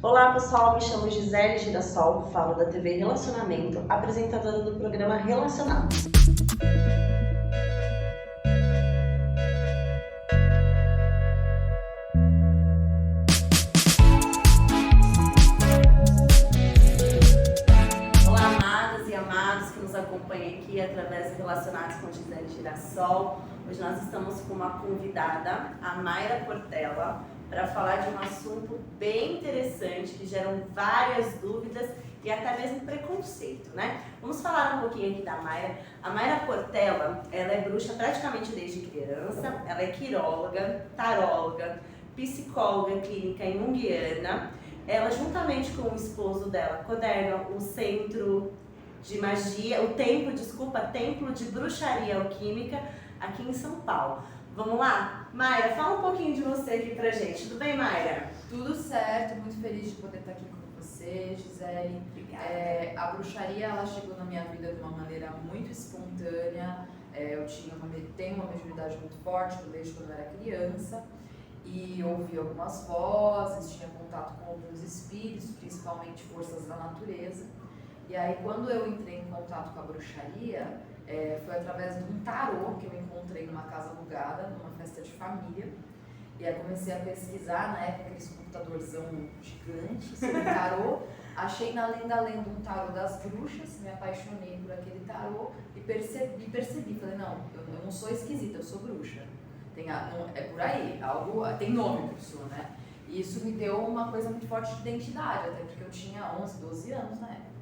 Olá pessoal, me chamo Gisele Girassol, falo da TV Relacionamento, apresentadora do programa Relacionados. Olá amadas e amados que nos acompanham aqui através do Relacionados com Gisele Girassol. Hoje nós estamos com uma convidada, a Mayra Portela, para falar de um assunto bem interessante que geram várias dúvidas e até mesmo preconceito, né? Vamos falar um pouquinho aqui da Mayra. A Mayra Portela, ela é bruxa praticamente desde criança, ela é quiróloga, taróloga, psicóloga clínica junguiana. Ela, juntamente com o esposo dela, coordena o Centro de Magia, Templo de Bruxaria Alquímica aqui em São Paulo. Vamos lá? Mayra, fala um pouquinho de você aqui pra gente. Tudo bem, Mayra? Tudo certo, muito feliz de poder estar aqui com você, Gisele. Obrigada. A bruxaria, ela chegou na minha vida de uma maneira muito espontânea. Eu tenho uma mediunidade muito forte desde quando eu era criança e ouvi algumas vozes, tinha contato com alguns espíritos, principalmente forças da natureza. E aí, quando eu entrei em contato com a bruxaria, foi através de um tarô que eu encontrei numa casa alugada, numa festa de família. E aí comecei a pesquisar, na época, aqueles computadorzão gigante sobre tarô. Achei na lenda um tarô das bruxas, me apaixonei por aquele tarô e percebi, falei, não, eu não sou esquisita, eu sou bruxa. É por aí, tem nome pra isso, né? E isso me deu uma coisa muito forte de identidade, até porque eu tinha 11, 12 anos na época.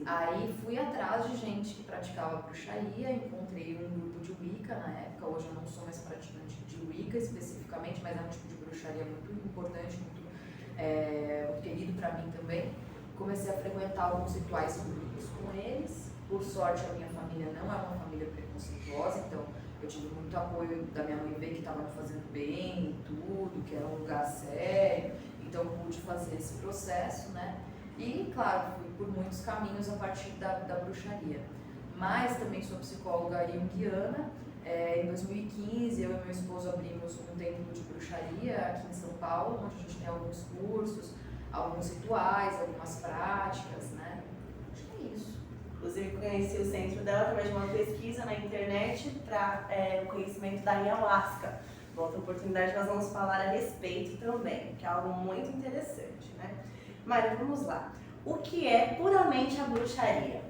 Aí fui atrás de gente que praticava bruxaria, encontrei um grupo de Wicca na época. Hoje eu não sou mais praticante de Wicca especificamente, mas é um tipo de bruxaria muito importante, muito querido para mim também. Comecei a frequentar alguns rituais públicos com eles. Por sorte, a minha família não é uma família preconceituosa, então eu tive muito apoio da minha mãe, ver que estava me fazendo bem e tudo, que era um lugar sério, então pude fazer esse processo, né? E, claro, fui por muitos caminhos a partir da bruxaria. Mas também sou psicóloga junguiana. Em 2015, eu e meu esposo abrimos um templo de bruxaria aqui em São Paulo, onde a gente tem alguns cursos, alguns rituais, algumas práticas, né? Acho que é isso. Inclusive, conheci o centro dela através de uma pesquisa na internet para o conhecimento da ayahuasca. Outra oportunidade nós vamos falar a respeito também, que é algo muito interessante, né? Mayra, vamos lá. O que é puramente a bruxaria?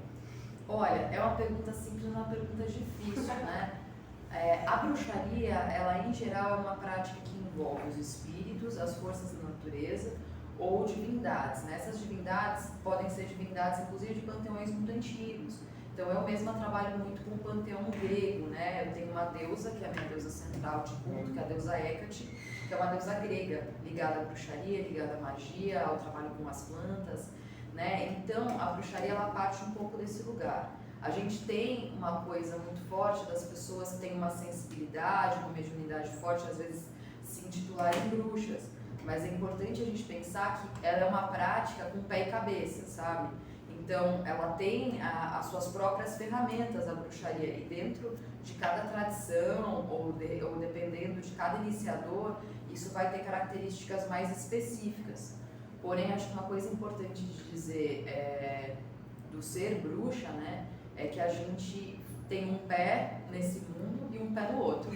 Olha, é uma pergunta simples, uma pergunta difícil, né? A bruxaria, ela em geral é uma prática que envolve os espíritos, as forças da natureza ou divindades, né? Essas divindades podem ser divindades, inclusive, de panteões muito antigos. Então, eu mesma trabalho muito com o panteão grego, né? Eu tenho uma deusa, que é a minha deusa central de culto, que é a deusa Hécate, que é uma deusa grega, ligada à bruxaria, ligada à magia, ao trabalho com as plantas, né? Então, a bruxaria, ela parte um pouco desse lugar. A gente tem uma coisa muito forte das pessoas que têm uma sensibilidade, uma mediunidade forte, às vezes se intitularem bruxas, mas é importante a gente pensar que ela é uma prática com pé e cabeça, sabe? Então, ela tem as suas próprias ferramentas, a bruxaria, e dentro de cada tradição, ou dependendo de cada iniciador, isso vai ter características mais específicas. Porém, acho que uma coisa importante de dizer do ser bruxa, né, é que a gente tem um pé nesse mundo e um pé no outro.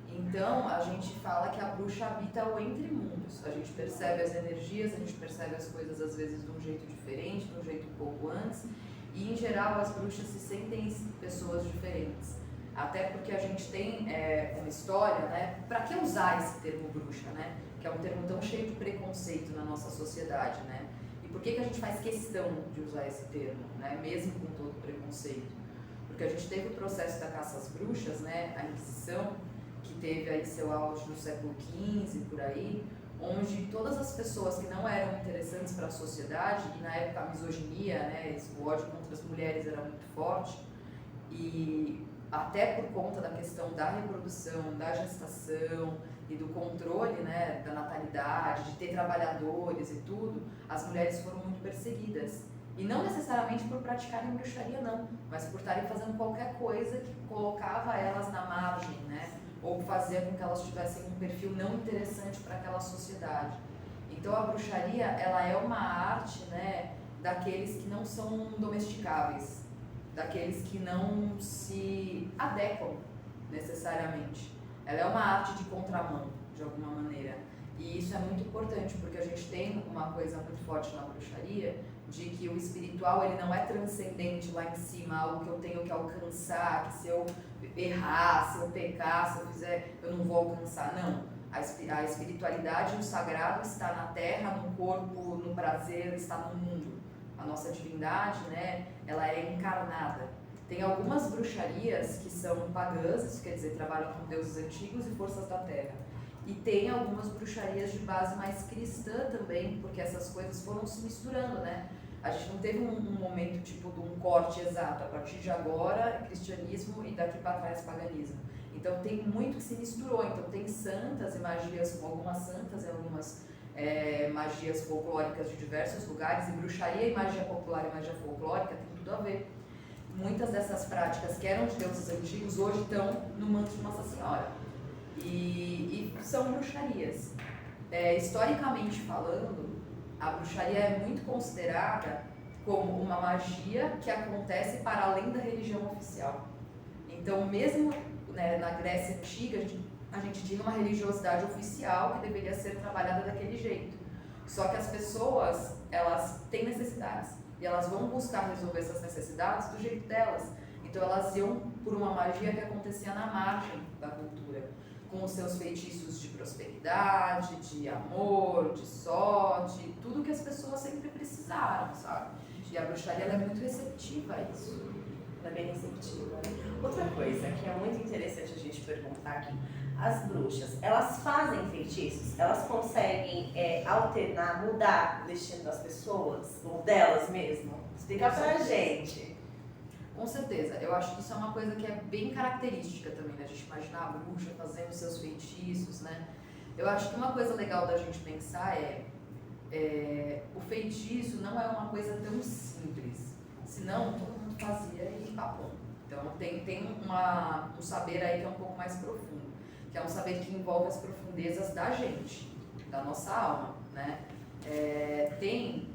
Então, a gente fala que a bruxa habita o entre mundos. A gente percebe as energias, a gente percebe as coisas às vezes de um jeito diferente, de um jeito um pouco antes. E, em geral, as bruxas se sentem pessoas diferentes. Até porque a gente tem uma história, né? Para que usar esse termo bruxa, né? Que é um termo tão cheio de preconceito na nossa sociedade, né? E por que a gente faz questão de usar esse termo, né? Mesmo com todo o preconceito? Porque a gente teve o processo da caça às bruxas, né? A Inquisição, que teve aí seu auge no século XV, por aí, onde todas as pessoas que não eram interessantes para a sociedade, e na época a misoginia, né, o ódio contra as mulheres era muito forte, e até por conta da questão da reprodução, da gestação e do controle, né, da natalidade, de ter trabalhadores e tudo, as mulheres foram muito perseguidas. E não necessariamente por praticarem bruxaria, não, mas por estarem fazendo qualquer coisa que colocava elas na margem, né? Ou fazia com que elas tivessem um perfil não interessante para aquela sociedade. Então a bruxaria, ela é uma arte, né, daqueles que não são domesticáveis, daqueles que não se adequam necessariamente. Ela é uma arte de contramão, de alguma maneira. E isso é muito importante, porque a gente tem uma coisa muito forte na bruxaria, de que o espiritual ele não é transcendente lá em cima, algo que eu tenho que alcançar, que se eu errar, se eu pecar, se eu fizer, eu não vou alcançar. Não. A espiritualidade e o sagrado está na terra, no corpo, no prazer, está no mundo. A nossa divindade, né, ela é encarnada. Tem algumas bruxarias que são pagãs, isso quer dizer, trabalham com deuses antigos e forças da terra. E tem algumas bruxarias de base mais cristã também, porque essas coisas foram se misturando, né? A gente não teve um momento tipo de um corte exato, a partir de agora cristianismo e daqui para trás paganismo. Então tem muito que se misturou, então tem santas e magias, algumas santas e algumas magias folclóricas de diversos lugares, e bruxaria e magia popular e magia folclórica tem tudo a ver. Muitas dessas práticas que eram de deuses antigos hoje estão no manto de Nossa Senhora. E são bruxarias. Historicamente falando, a bruxaria é muito considerada como uma magia que acontece para além da religião oficial. Então, mesmo, né, na Grécia Antiga, a gente tinha uma religiosidade oficial que deveria ser trabalhada daquele jeito. Só que as pessoas, elas têm necessidades e elas vão buscar resolver essas necessidades do jeito delas. Então, elas iam por uma magia que acontecia na margem da cultura, com os seus feitiços de prosperidade, de amor, de sorte, tudo que as pessoas sempre precisaram, sabe? E a bruxaria ela é muito receptiva a isso. Ela é bem receptiva. Outra coisa que é muito interessante a gente perguntar aqui, as bruxas, elas fazem feitiços? Elas conseguem alternar, mudar o destino das pessoas? Ou delas mesmo? Explica pra gente. Com certeza, eu acho que isso é uma coisa que é bem característica também, né? A gente imaginar a bruxa fazendo seus feitiços, né? Eu acho que uma coisa legal da gente pensar o feitiço não é uma coisa tão simples, senão todo mundo fazia e acabou. Então tem um saber aí que é um pouco mais profundo, que é um saber que envolve as profundezas da gente, da nossa alma, né? Tem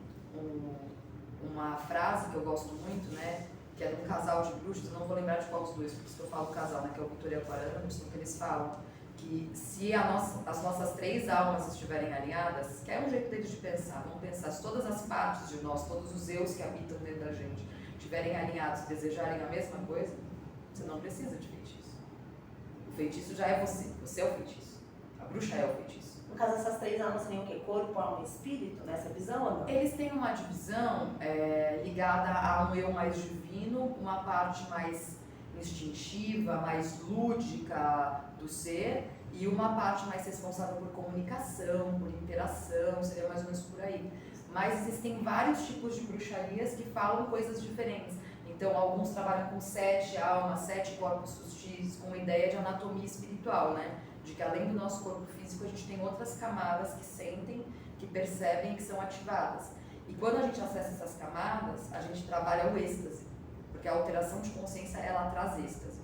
uma frase que eu gosto muito, né? Que é de um casal de bruxos, eu não vou lembrar de qual dos dois, por isso que eu falo casal, né, que é o Victor e a Clara Anderson, que eles falam que se as nossas três almas estiverem alinhadas, que é um jeito deles de pensar, vamos pensar, se todas as partes de nós, todos os eus que habitam dentro da gente, estiverem alinhados e desejarem a mesma coisa, você não precisa de feitiço. O feitiço já é você é o feitiço, a bruxa é o feitiço. No caso, essas três almas seriam o quê? Corpo, alma e espírito, nessa visão ou não? Eles têm uma divisão ligada a um eu mais divino, uma parte mais instintiva, mais lúdica do ser, e uma parte mais responsável por comunicação, por interação, seria mais ou menos por aí. Mas existem vários tipos de bruxarias que falam coisas diferentes. Então, alguns trabalham com 7 almas, 7 corpos sutis, com uma ideia de anatomia espiritual, né? De que além do nosso corpo físico, a gente tem outras camadas que sentem, que percebem, que são ativadas. E quando a gente acessa essas camadas, a gente trabalha o êxtase, porque a alteração de consciência, ela traz êxtase.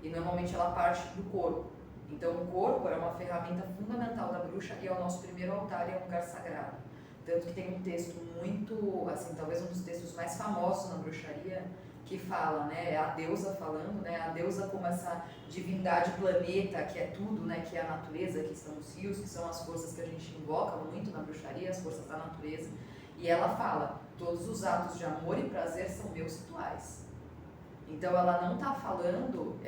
E normalmente ela parte do corpo. Então o corpo é uma ferramenta fundamental da bruxa e é o nosso primeiro altar e é um lugar sagrado. Tanto que tem um texto muito, assim, talvez um dos textos mais famosos na bruxaria, que fala, né, é a deusa falando, né, a deusa como essa divindade planeta, que é tudo, né, que é a natureza, que são os rios, que são as forças que a gente invoca muito na bruxaria, as forças da natureza, e ela fala, todos os atos de amor e prazer são meus rituais. Então ela não está falando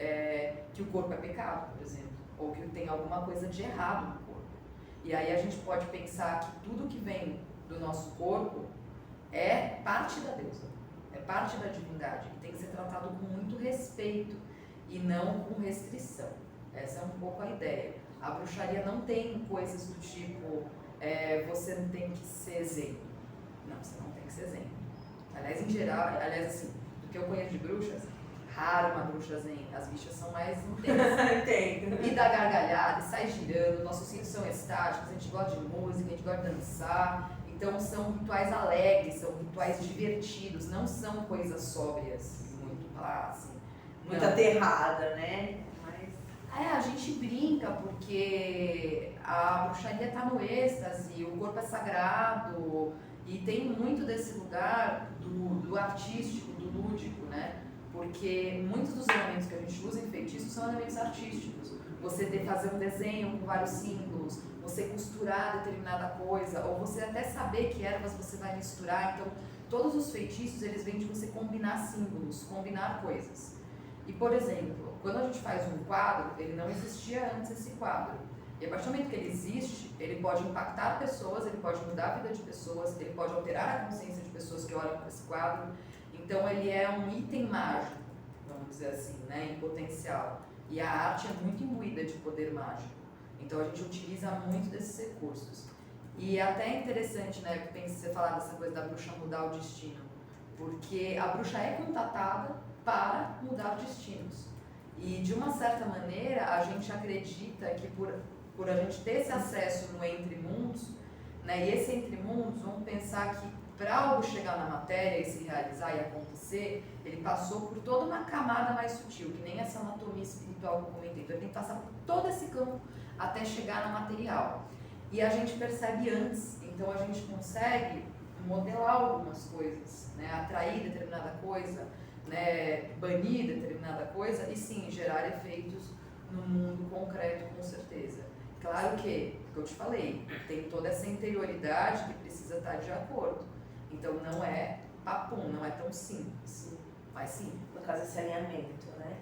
que o corpo é pecado, por exemplo, ou que tem alguma coisa de errado no corpo. E aí a gente pode pensar que tudo que vem do nosso corpo é parte da deusa. É parte da divindade, que tem que ser tratado com muito respeito e não com restrição. Essa é um pouco a ideia. A bruxaria não tem coisas do tipo, você não tem que ser zen. Não, você não tem que ser zen. Aliás, em geral, assim, do que eu conheço de bruxas, raro uma bruxa zen. As bichas são mais intensas. Entendo. E dá gargalhada, e sai girando, nossos cintos são estáticos, a gente gosta de música, a gente gosta de dançar. Então são rituais alegres, são rituais divertidos, não são coisas sóbrias, muito assim. Muito aterrada, né? Mas... A gente brinca porque a bruxaria está no êxtase, o corpo é sagrado e tem muito desse lugar do artístico, do lúdico, né? Porque muitos dos elementos que a gente usa em feitiço são elementos artísticos. Você fazer um desenho com vários símbolos, você costurar determinada coisa, ou você até saber que ervas você vai misturar. Então, todos os feitiços, eles vêm de você combinar símbolos, combinar coisas. E, por exemplo, quando a gente faz um quadro, ele não existia antes esse quadro. E a partir do momento que ele existe, ele pode impactar pessoas, ele pode mudar a vida de pessoas, ele pode alterar a consciência de pessoas que olham para esse quadro. Então, ele é um item mágico, vamos dizer assim, né, em potencial. E a arte é muito imbuída de poder mágico. Então, a gente utiliza muito desses recursos. E até é interessante, né, você falar dessa coisa da bruxa mudar o destino. Porque a bruxa é contatada para mudar destinos. E, de uma certa maneira, a gente acredita que por a gente ter esse acesso no Entre Mundos, né, e esse Entre Mundos, vamos pensar que para algo chegar na matéria e se realizar e acontecer, ele passou por toda uma camada mais sutil, que nem essa anatomia espiritual que eu comentei. Então, ele tem que passar por todo esse campo até chegar no material. E a gente percebe antes, então a gente consegue modelar algumas coisas, né, atrair determinada coisa, né, banir determinada coisa e sim, gerar efeitos no mundo concreto, com certeza. Claro que, como eu te falei, tem toda essa interioridade que precisa estar de acordo. Então não é papum, não é tão simples, mas sim. No caso, esse alinhamento, né?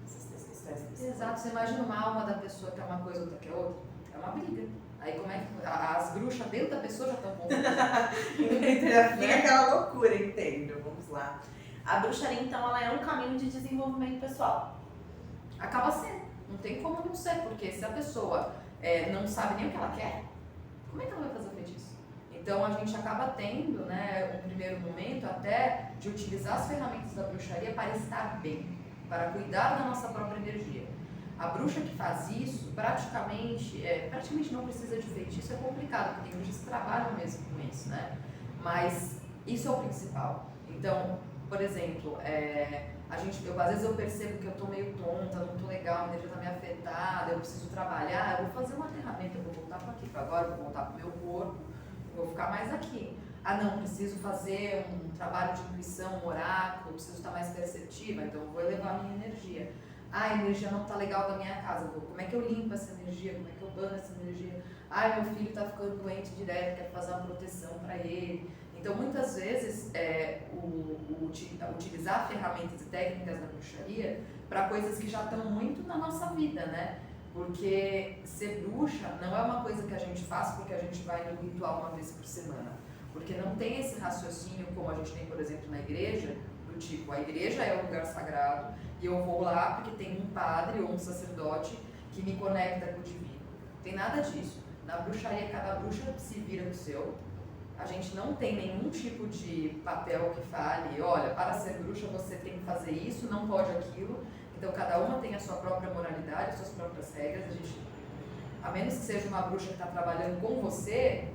Essas três questões. Exato, você imagina uma alma da pessoa que é uma coisa, outra que é outra, é uma briga. Aí como é que as bruxas dentro da pessoa já estão confusas? Fica aquela loucura, entendo. Vamos lá. A bruxaria, então, ela é um caminho de desenvolvimento pessoal. Acaba sendo. Não tem como não ser, porque se a pessoa não sabe nem o que ela quer, como é que ela vai fazer o feitiço? Então a gente acaba tendo, né, um primeiro momento até de utilizar as ferramentas da bruxaria para estar bem, para cuidar da nossa própria energia. A bruxa que faz isso, praticamente não precisa de feitiço, é complicado, porque tem bruxas que trabalham mesmo com isso, né? Mas isso é o principal. Então, por exemplo, às vezes eu percebo que eu tô meio tonta, não tô legal, a energia tá meio afetada, eu preciso trabalhar, eu vou fazer uma ferramenta, eu vou voltar para aqui, para agora, eu vou voltar pro meu corpo, eu vou ficar mais aqui. Ah não, preciso fazer um trabalho de intuição, um oráculo, preciso estar mais perceptiva, então eu vou elevar a minha energia. Ah, a energia não tá legal da minha casa, como é que eu limpo essa energia, como é que eu bano essa energia? Ah, meu filho tá ficando doente direto, quero fazer uma proteção para ele. Então, muitas vezes, utilizar ferramentas e técnicas da bruxaria para coisas que já estão muito na nossa vida, né? Porque ser bruxa não é uma coisa que a gente faz porque a gente vai no ritual uma vez por semana. Porque não tem esse raciocínio como a gente tem, por exemplo, na igreja, do tipo, a igreja é o lugar sagrado e eu vou lá porque tem um padre ou um sacerdote que me conecta com o divino. Não tem nada disso. Na bruxaria, cada bruxa se vira com o seu. A gente não tem nenhum tipo de papel que fale, olha, para ser bruxa você tem que fazer isso, não pode aquilo. Então cada uma tem a sua própria moralidade, as suas próprias regras. A menos que seja uma bruxa que está trabalhando com você,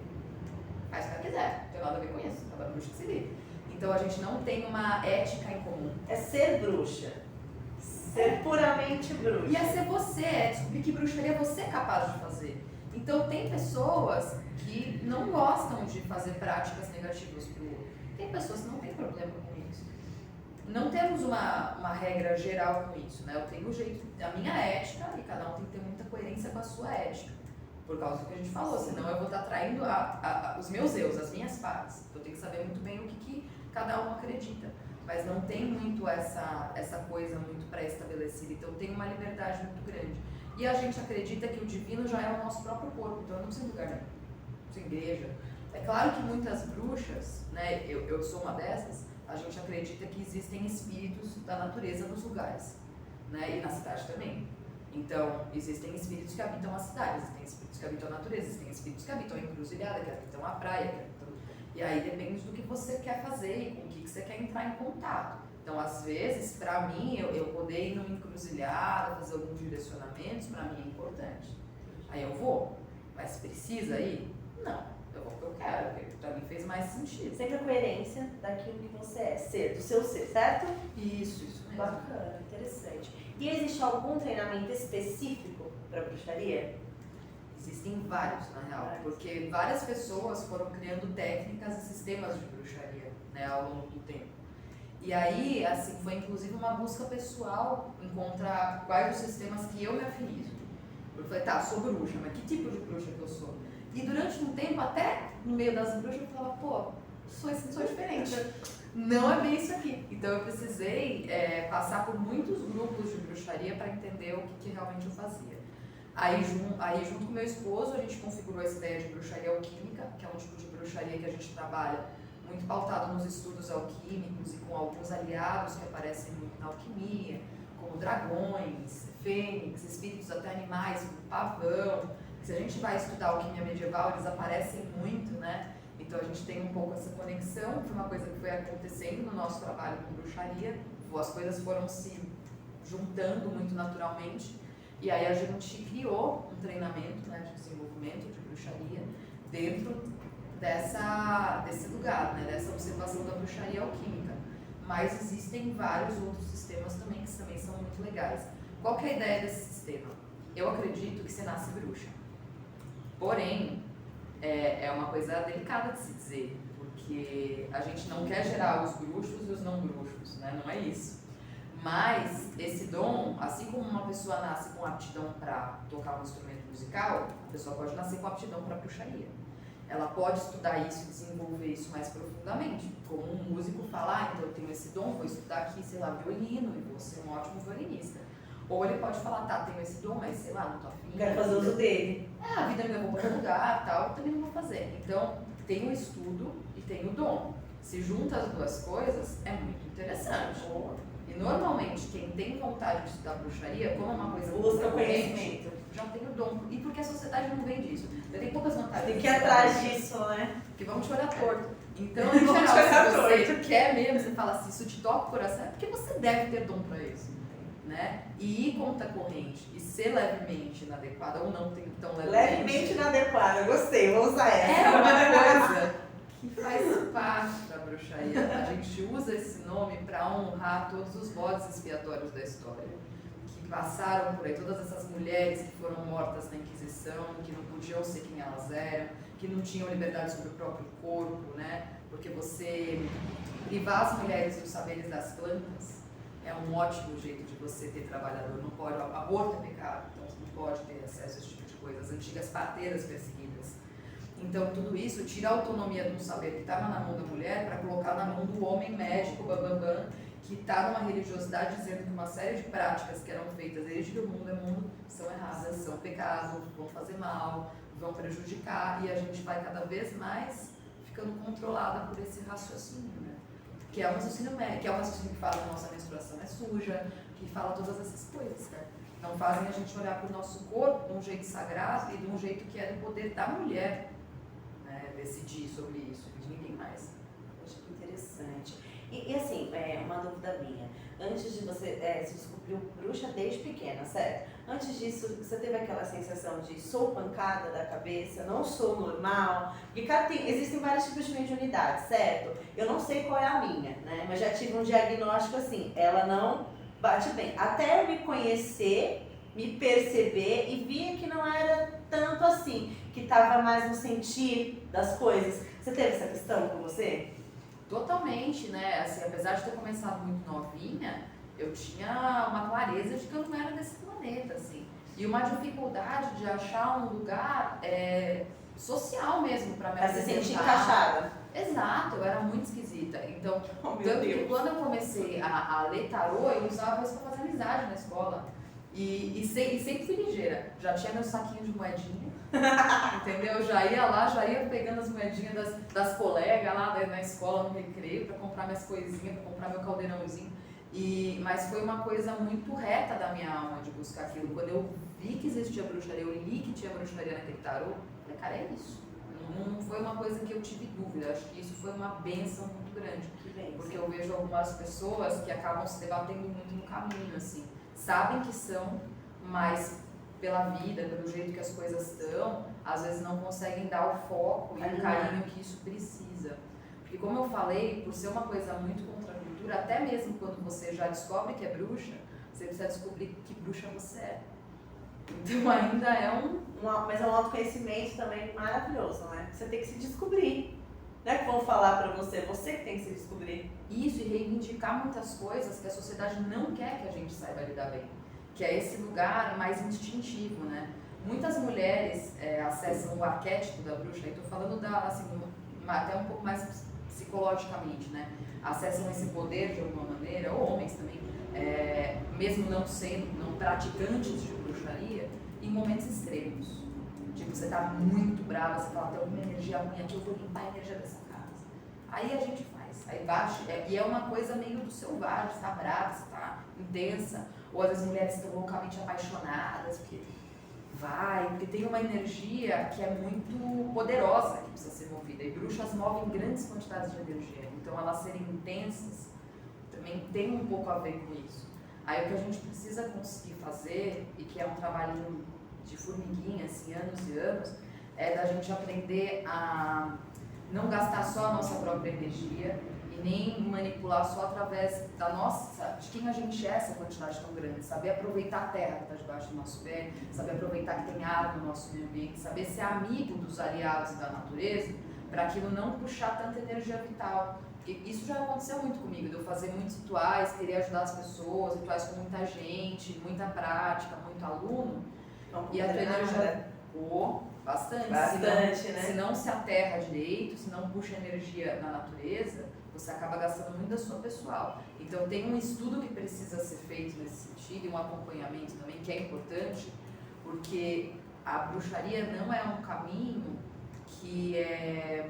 faz o que ela quiser, não tem nada a ver com isso, cada bruxa que se vive. Então a gente não tem uma ética em comum. É ser bruxa. Ser puramente bruxa. E é ser você, é descobrir que bruxaria você é capaz de fazer. Então tem pessoas que não gostam de fazer práticas negativas para o outro. Tem pessoas que não têm problema com isso. Não temos uma regra geral com isso, né? Eu tenho o jeito, a minha ética, e cada um tem que ter muita coerência com a sua ética. Por causa do que a gente falou, senão eu vou estar traindo os meus eus, as minhas partes. Eu tenho que saber muito bem o que cada um acredita. Mas não tem muito essa coisa muito pré-estabelecida. Então tem uma liberdade muito grande. E a gente acredita que o divino já é o nosso próprio corpo, então eu não preciso de lugar nenhum, não preciso de igreja. É claro que muitas bruxas, né, eu sou uma dessas, a gente acredita que existem espíritos da natureza nos lugares, né, e na cidade também. Então, existem espíritos que habitam a cidade, existem espíritos que habitam a natureza, existem espíritos que habitam a encruzilhada, que habitam a praia, e aí depende do que você quer fazer e com o que você quer entrar em contato. Então, às vezes, para mim, eu poder ir numa encruzilhada, fazer alguns direcionamentos, para mim é importante. Aí eu vou. Mas precisa ir? Não. eu vou porque eu quero, porque pra mim fez mais sentido. Sempre a coerência daquilo que você é, ser, do seu ser, certo? Isso mesmo. Bacana, interessante. E existe algum treinamento específico para bruxaria? Existem vários, na real, porque várias pessoas foram criando técnicas e sistemas de bruxaria, né, ao longo do tempo. E aí, assim, foi inclusive uma busca pessoal encontrar quais os sistemas que eu me afinizo. Eu falei, tá, sou bruxa, mas que tipo de bruxa que eu sou? E durante um tempo, até no meio das bruxas, eu falava, pô, sou diferente. Não é bem isso aqui. Então eu precisei passar por muitos grupos de bruxaria para entender o que realmente eu fazia. Aí junto com meu esposo, a gente configurou essa ideia de bruxaria alquímica, que é um tipo de bruxaria que a gente trabalha muito pautado nos estudos alquímicos e com alguns aliados que aparecem muito na alquimia, como dragões, fênix, espíritos até animais, como pavão. Se a gente vai estudar alquimia medieval, eles aparecem muito, né? Então a gente tem um pouco essa conexão, foi uma coisa que foi acontecendo no nosso trabalho com bruxaria, as coisas foram se juntando muito naturalmente, e aí a gente criou um treinamento, né, de desenvolvimento de bruxaria dentro desse lugar, né, dessa observação da bruxaria alquímica. Mas existem vários outros sistemas também que também são muito legais. Qual que é a ideia desse sistema? Eu acredito que você nasce bruxa. Porém, é uma coisa delicada de se dizer, porque a gente não quer gerar os bruxos e os não bruxos, né? Não é isso. Mas esse dom, assim como uma pessoa nasce com aptidão para tocar um instrumento musical, a pessoa pode nascer com aptidão para bruxaria. Ela pode estudar isso e desenvolver isso mais profundamente. Como um músico fala, então eu tenho esse dom, vou estudar aqui, sei lá, violino e vou ser um ótimo violinista. Ou ele pode falar, tá, tenho esse dom, mas sei lá, não tô afim. Quero fazer uso dele. A vida me levou para outro lugar, tal, eu também não vou fazer. Então, tem o estudo e tem o dom. Se junta as duas coisas, é muito interessante. E normalmente, quem tem vontade de estudar bruxaria, como é uma coisa busca conhecimento, já tem o dom. E porque a sociedade não vem disso. Já tem poucas vantagens. Tem que ir atrás disso, né? Que vão te olhar torto. Então, em geral, se você quer mesmo, você fala assim, isso te toca o coração, é porque você deve ter dom para isso. Né? E ir contra a corrente e ser levemente inadequada ou não tão levemente inadequada, gostei, vou usar essa. É uma coisa que faz parte da bruxaria. A gente usa esse nome para honrar todos os bodes expiatórios da história, que passaram por aí, todas essas mulheres que foram mortas na Inquisição, que não podiam ser quem elas eram, que não tinham liberdade sobre o próprio corpo, né? Porque você privar as mulheres dos saberes das plantas é um ótimo jeito de você ter trabalhador. Não pode, aborto é pecado, então você não pode ter acesso a esse tipo de coisa. As antigas parteiras perseguidas. Então tudo isso tira a autonomia de um saber que estava na mão da mulher para colocar na mão do homem médico, bambambam, que está numa religiosidade dizendo que uma série de práticas que eram feitas desde que o mundo é mundo são erradas, são pecado, vão fazer mal, vão prejudicar, e a gente vai cada vez mais ficando controlada por esse raciocínio, né? Que é um raciocínio médico, que é um raciocínio que fala que a nossa menstruação é suja, que fala todas essas coisas, né? Não fazem a gente olhar para o nosso corpo de um jeito sagrado e de um jeito que é do poder da mulher, né, decidir sobre isso, de ninguém mais. Acho que interessante. E assim, uma dúvida minha. Antes de você se descobriu bruxa desde pequena, certo? Antes disso, você teve aquela sensação de sou pancada da cabeça, não sou normal? Porque existem vários tipos de mediunidade, certo? Eu não sei qual é a minha, né? Mas já tive um diagnóstico assim, ela não bate bem. Até eu me conhecer, me perceber e via que não era tanto assim, que estava mais no sentir das coisas. Você teve essa questão com você? Totalmente, né? Assim, apesar de ter começado muito novinha, eu tinha uma clareza de que eu não era desse planeta, assim. E uma dificuldade de achar um lugar social mesmo para me apresentar. Pra se sentir encaixada. Exato, eu era muito esquisita. Então, tanto que quando eu comecei a ler tarô, eu usava isso para fazer amizade na escola. E sempre fui ligeira. Já tinha meu saquinho de moedinha, entendeu? Já ia lá, já ia pegando as moedinhas das colegas lá na escola, no recreio, para comprar minhas coisinhas, para comprar meu caldeirãozinho. Mas foi uma coisa muito reta da minha alma de buscar aquilo. Quando eu vi que existia bruxaria, eu li que tinha bruxaria naquele tarô, eu falei, cara, é isso. Não foi uma coisa que eu tive dúvida. Acho que isso foi uma bênção muito grande. Porque eu vejo algumas pessoas que acabam se debatendo muito no caminho, assim. Sabem que são, mas pela vida, pelo jeito que as coisas estão, às vezes não conseguem dar o foco e o carinho que isso precisa. Porque como eu falei, por ser uma coisa muito contra a cultura, até mesmo quando você já descobre que é bruxa, você precisa descobrir que bruxa você é. Então ainda é Mas é um autoconhecimento também maravilhoso, né? Você tem que se descobrir. Não é que vão falar pra você que tem que se descobrir. Isso, e reivindicar muitas coisas que a sociedade não quer que a gente saiba lidar bem. Que é esse lugar mais instintivo, né? Muitas mulheres acessam o arquétipo da bruxa, e estou falando assim, até um pouco mais psicologicamente, né? Acessam esse poder de alguma maneira, ou homens também, mesmo não praticantes de bruxaria, em momentos extremos. Tipo, você tá muito brava, você fala, tem alguma energia ruim aqui, eu vou limpar a energia dessa casa. Aí a gente faz, aí baixa, e é uma coisa meio do selvagem, você tá brava, você tá intensa, ou às vezes mulheres estão loucamente apaixonadas, porque tem uma energia que é muito poderosa que precisa ser movida, e bruxas movem grandes quantidades de energia, então elas serem intensas também tem um pouco a ver com isso. Aí o que a gente precisa conseguir fazer, e que é um trabalhinho de formiguinha, assim, anos e anos, é da gente aprender a não gastar só a nossa própria energia e nem manipular só através de quem a gente é, essa quantidade tão grande, saber aproveitar a terra que está debaixo do nosso pé, saber aproveitar que tem ar no nosso meio ambiente, saber ser amigo dos aliados da natureza, para aquilo não puxar tanta energia vital. Porque isso já aconteceu muito comigo, de eu fazer muitos rituais, querer ajudar as pessoas, rituais com muita gente, muita prática, muito aluno, e a tua energia bastante, né? Se não se aterra direito, se não puxa energia na natureza, você acaba gastando muito da sua pessoal. Então tem um estudo que precisa ser feito nesse sentido, e um acompanhamento também, que é importante, porque a bruxaria não é um caminho que é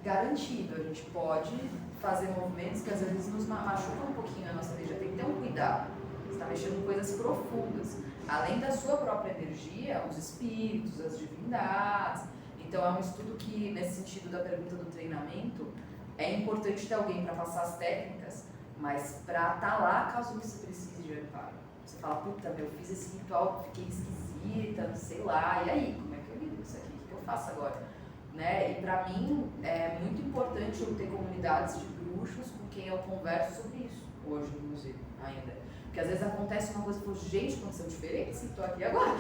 garantido. A gente pode fazer movimentos que às vezes nos machucam um pouquinho a nossa energia, tem que ter um cuidado. Você está mexendo em coisas profundas, além da sua própria energia, os espíritos, as divindades. Então é um estudo que, nesse sentido da pergunta do treinamento, é importante ter alguém para passar as técnicas, mas para estar lá caso você precise de amparo. Você fala, puta, eu fiz esse ritual, fiquei esquisita, sei lá, e aí, como é que eu lido com isso aqui? O que eu faço agora? Né? E para mim é muito importante eu ter comunidades de bruxos com quem eu converso sobre isso, hoje inclusive, ainda. Porque às vezes acontece uma coisa e eu falo, gente, aconteceu diferente, estou aqui agora.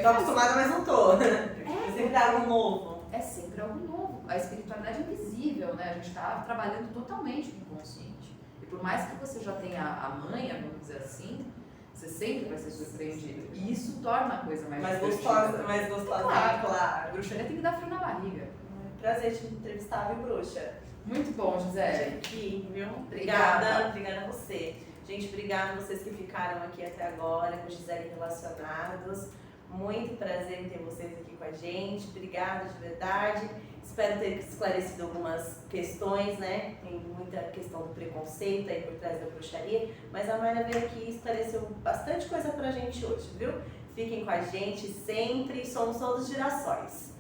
Tô acostumada, mas não tô. É sempre algo novo. É sempre algo novo. A espiritualidade é invisível, né? A gente está trabalhando totalmente com o inconsciente. E por mais que você já tenha a manha, vamos dizer assim, você sempre vai ser surpreendido. E isso torna a coisa mais gostosa. Claro. A bruxaria tem que dar frio na barriga. Prazer te entrevistar, viu, bruxa? Muito bom, Gisele. Aqui, viu? Obrigada a você. Gente, obrigada a vocês que ficaram aqui até agora com Gisele Relacionados. Muito prazer em ter vocês aqui com a gente. Obrigada de verdade. Espero ter esclarecido algumas questões, né? Tem muita questão do preconceito aí por trás da bruxaria, mas a Mayra veio aqui e esclareceu bastante coisa pra gente hoje, viu? Fiquem com a gente sempre, somos todos girassóis.